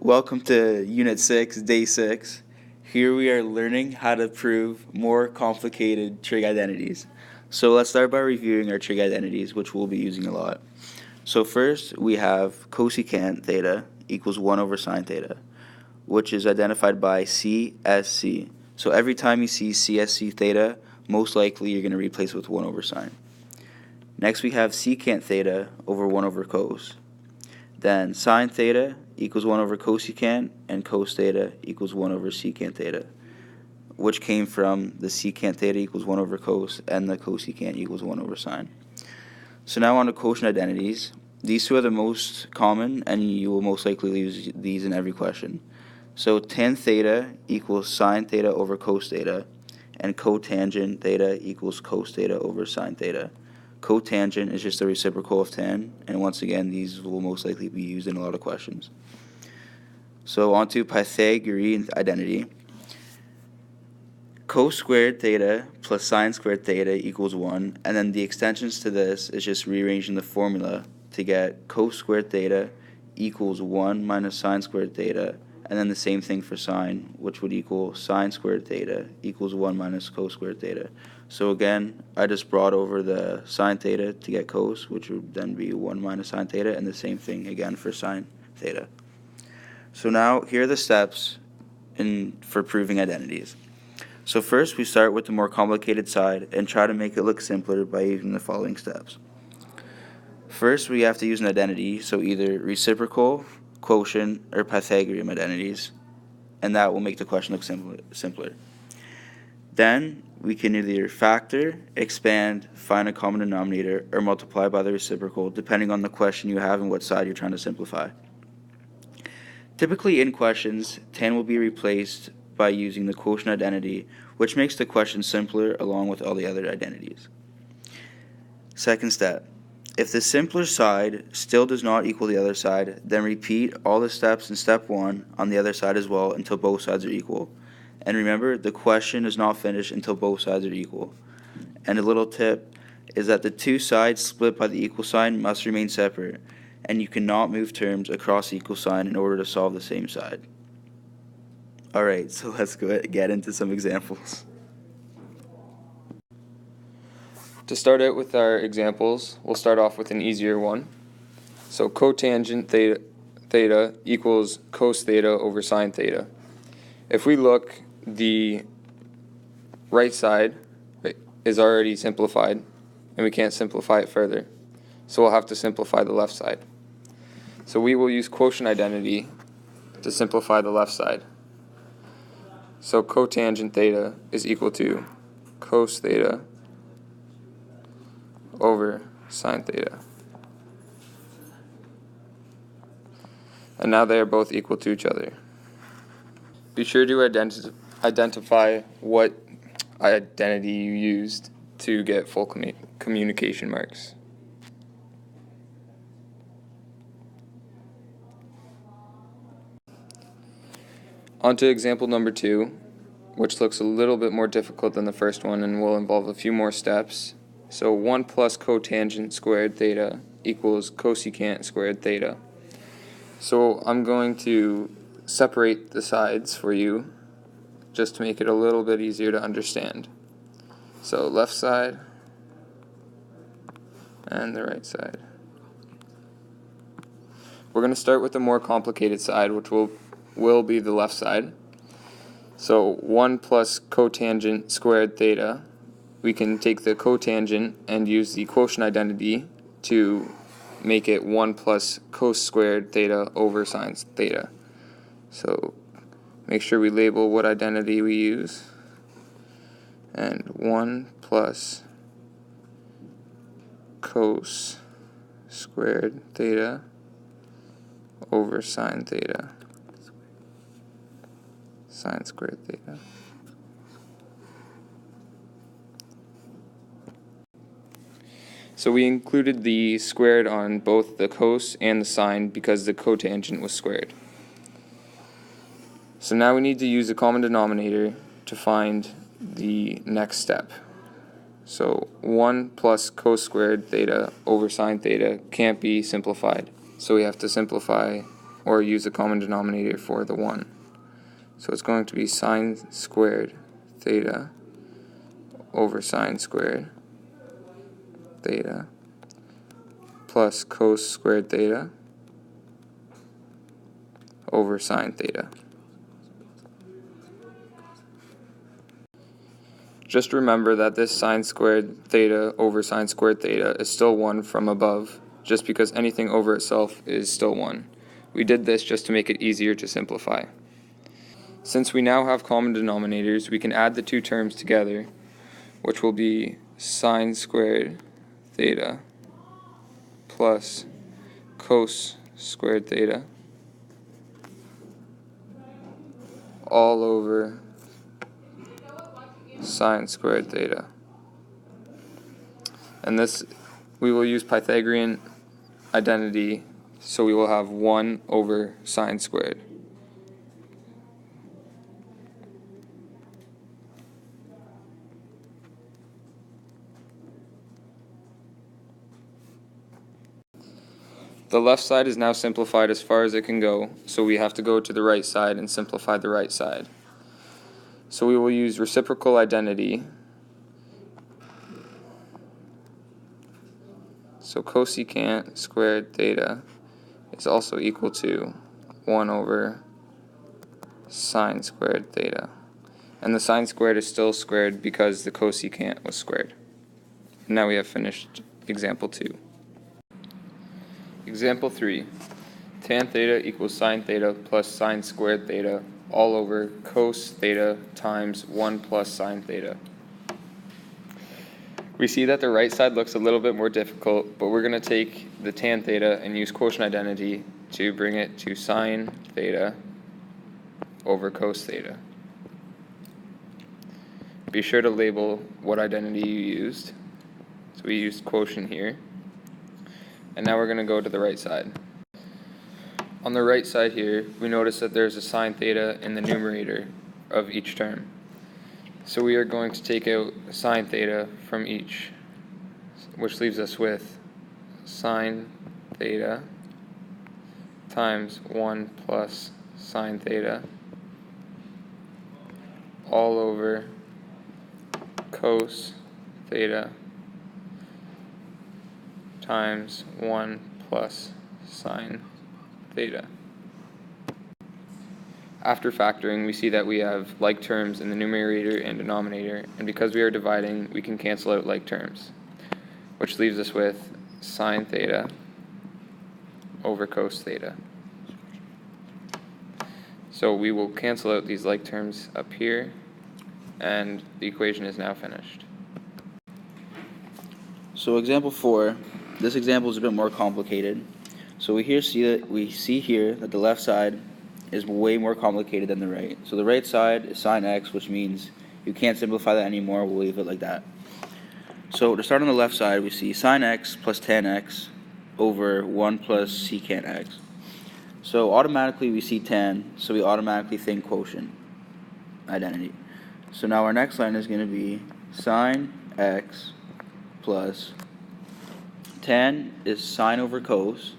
Welcome to Unit 6, Day 6. Here we are learning how to prove more complicated trig identities. So let's start by reviewing our trig identities, which we'll be using a lot. So first, we have cosecant theta equals 1 over sine theta, which is identified by CSC. So every time you see CSC theta, most likely you're going to replace it with 1 over sine. Next, we have secant theta over 1 over cos. Then sine theta equals 1 over cosecant, and cos theta equals 1 over secant theta, which came from the secant theta equals 1 over cos, and the cosecant equals 1 over sine. So now on to quotient identities. These two are the most common, and you will most likely use these in every question. So tan theta equals sine theta over cos theta, and cotangent theta equals cos theta over sine theta. Cotangent is just a reciprocal of tan, and once again, these will most likely be used in a lot of questions. So on to Pythagorean identity. Cos squared theta plus sine squared theta equals 1, and then the extensions to this is just rearranging the formula to get cos squared theta equals 1 minus sine squared theta, and then the same thing for sine, which would equal sine squared theta equals 1 minus cos squared theta. So again, I just brought over the sine theta to get cos, which would then be 1 minus sine theta, and the same thing again for sine theta. So now, here are the steps for proving identities. So first, we start with the more complicated side and try to make it look simpler by using the following steps. First, we have to use an identity, so either reciprocal, quotient, or Pythagorean identities, and that will make the question look simpler. Then, we can either factor, expand, find a common denominator, or multiply by the reciprocal, depending on the question you have and what side you're trying to simplify. Typically in questions, tan will be replaced by using the quotient identity, which makes the question simpler along with all the other identities. Second step. If the simpler side still does not equal the other side, then repeat all the steps in step 1 on the other side as well until both sides are equal. And remember, the question is not finished until both sides are equal. And a little tip is that the two sides split by the equal sign must remain separate, and you cannot move terms across the equal sign in order to solve the same side. Alright, so let's get into some examples. To start out with our examples, we'll start off with an easier one. So cotangent theta equals cos theta over sine theta. If we look, the right side is already simplified, and we can't simplify it further. So we'll have to simplify the left side. So we will use quotient identity to simplify the left side. So cotangent theta is equal to cos theta over sine theta. And now they are both equal to each other. Be sure to identify what identity you used to get full communication marks. On to example number 2, which looks a little bit more difficult than the first one and will involve a few more steps. So 1 plus cotangent squared theta equals cosecant squared theta. So I'm going to separate the sides for you just to make it a little bit easier to understand. So left side and the right side. We're going to start with the more complicated side, which will be the left side. So 1 plus cotangent squared theta, we can take the cotangent and use the quotient identity to make it 1 plus cos squared theta over sine theta. So make sure we label what identity we use. And 1 plus cos squared theta over sine theta. Sine squared theta. So we included the squared on both the cos and the sine because the cotangent was squared. So now we need to use a common denominator to find the next step. So 1 plus cos squared theta over sine theta can't be simplified. So we have to simplify or use the common denominator for the 1. So it's going to be sine squared theta over sine squared theta plus cos squared theta over sine theta. Just remember that this sine squared theta over sine squared theta is still 1 from above, just because anything over itself is still 1. We did this just to make it easier to simplify. Since we now have common denominators, we can add the two terms together, which will be sine squared theta plus cos squared theta all over sine squared theta. And this, we will use Pythagorean identity, so we will have 1 over sine squared. The left side is now simplified as far as it can go, so we have to go to the right side and simplify the right side. So we will use reciprocal identity. So cosecant squared theta is also equal to 1 over sine squared theta. And the sine squared is still squared because the cosecant was squared. And now we have finished example 2. Example 3. Tan theta equals sine theta plus sine squared theta all over cos theta times 1 plus sine theta. We see that the right side looks a little bit more difficult, but we're going to take the tan theta and use quotient identity to bring it to sine theta over cos theta. Be sure to label what identity you used. So we used quotient here. And now we're going to go to the right side. On the right side here, we notice that there's a sine theta in the numerator of each term. So we are going to take out sine theta from each, which leaves us with sine theta times 1 plus sine theta all over cos theta times 1 plus sine theta. After factoring, we see that we have like terms in the numerator and denominator, and because we are dividing, we can cancel out like terms, which leaves us with sine theta over cos theta. So we will cancel out these like terms up here, and the equation is now finished. So example 4, this example is a bit more complicated. So we see here that the left side is way more complicated than the right. So the right side is sine x, which means you can't simplify that anymore. We'll leave it like that. So to start on the left side, we see sine x plus tan x over 1 plus secant x. So automatically we see tan, so we automatically think quotient identity. So now our next line is going to be sine x plus tan is sine over cos.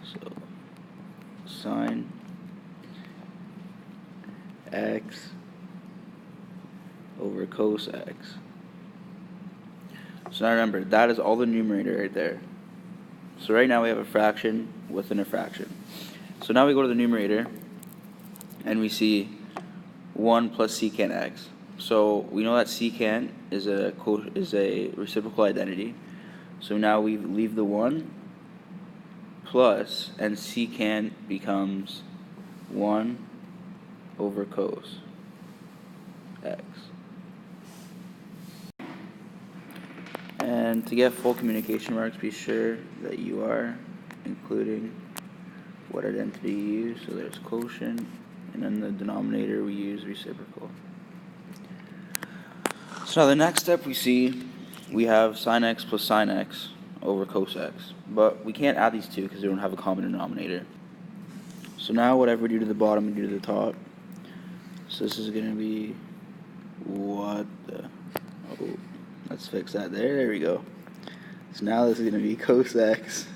So sine x over cos x. So now remember, that is all the numerator right there. So right now we have a fraction within a fraction. So now we go to the numerator and we see 1 plus secant x. So we know that secant is a reciprocal identity. So now we leave the 1 plus, and secant becomes 1 over cos x. And to get full communication marks, be sure that you are including what identity you use. So there's quotient, and then the denominator we use reciprocal. So now the next step we have sine x plus sine x over cos x. But we can't add these two because they don't have a common denominator. So now whatever we do to the bottom, we do to the top. So this is going to be, let's fix that there we go. So now this is going to be cos x,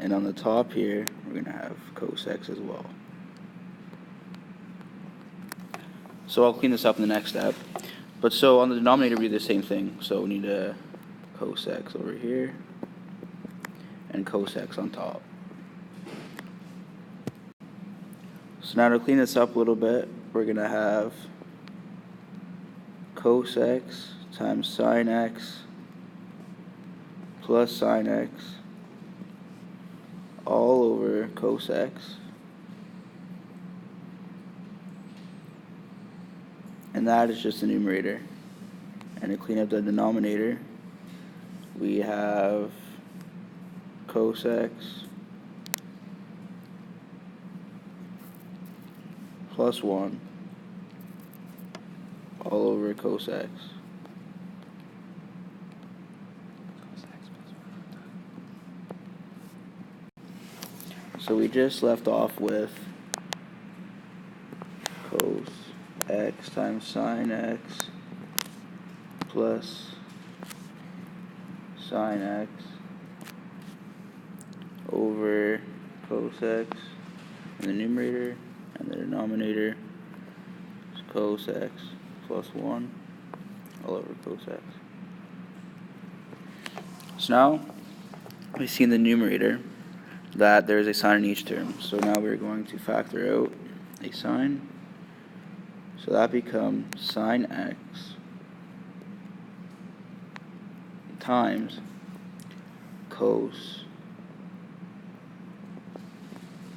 And on the top here, we're going to have cos x as well. So I'll clean this up in the next step. But so on the denominator, we do the same thing. So we need a cos x over here and cos x on top. So now to clean this up a little bit, we're going to have cos x times sine x plus sine x all over cos x. And that is just the numerator. And to clean up the denominator, we have cos x plus 1 all over cos x. So we just left off with cos x times sine x plus sine x over cos x in the numerator, and the denominator is cos x plus 1 all over cos x. So now we see in the numerator that there is a sign in each term. So now we're going to factor out a sign. So that becomes sine x times cos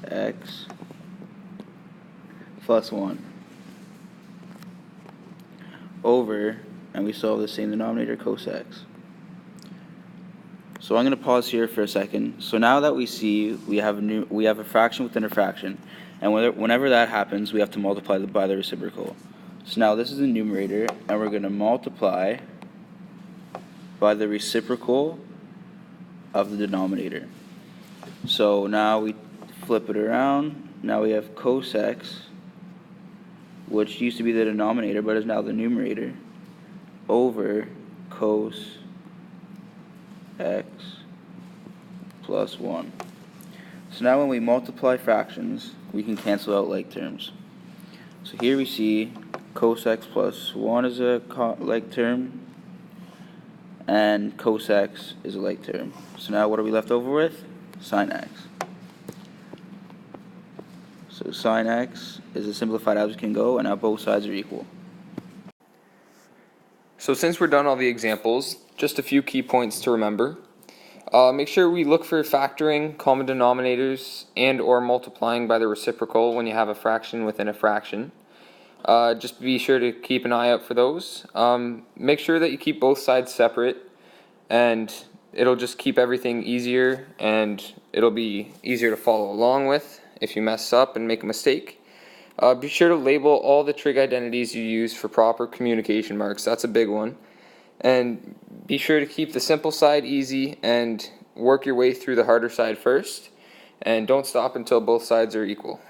x plus 1 over, and we still have the same denominator, cos x. So I'm going to pause here for a second. So now that we see we have a fraction within a fraction, and whenever that happens, we have to multiply by the reciprocal. So now this is the numerator, and we're going to multiply by the reciprocal of the denominator. So now we flip it around. Now we have cos x, which used to be the denominator but is now the numerator, over cos x plus 1. So now when we multiply fractions, we can cancel out like terms. So here we see cos x plus 1 is a like term, and cos x is a like term. So now what are we left over with? Sine x. So sine x is as simplified as we can go, and now both sides are equal. So since we're done all the examples, just a few key points to remember. Make sure we look for factoring, common denominators, and or multiplying by the reciprocal when you have a fraction within a fraction. Just be sure to keep an eye out for those. Make sure that you keep both sides separate, and it'll just keep everything easier, and it'll be easier to follow along with if you mess up and make a mistake. Be sure to label all the trig identities you use for proper communication marks. That's a big one. And be sure to keep the simple side easy and work your way through the harder side first. And don't stop until both sides are equal.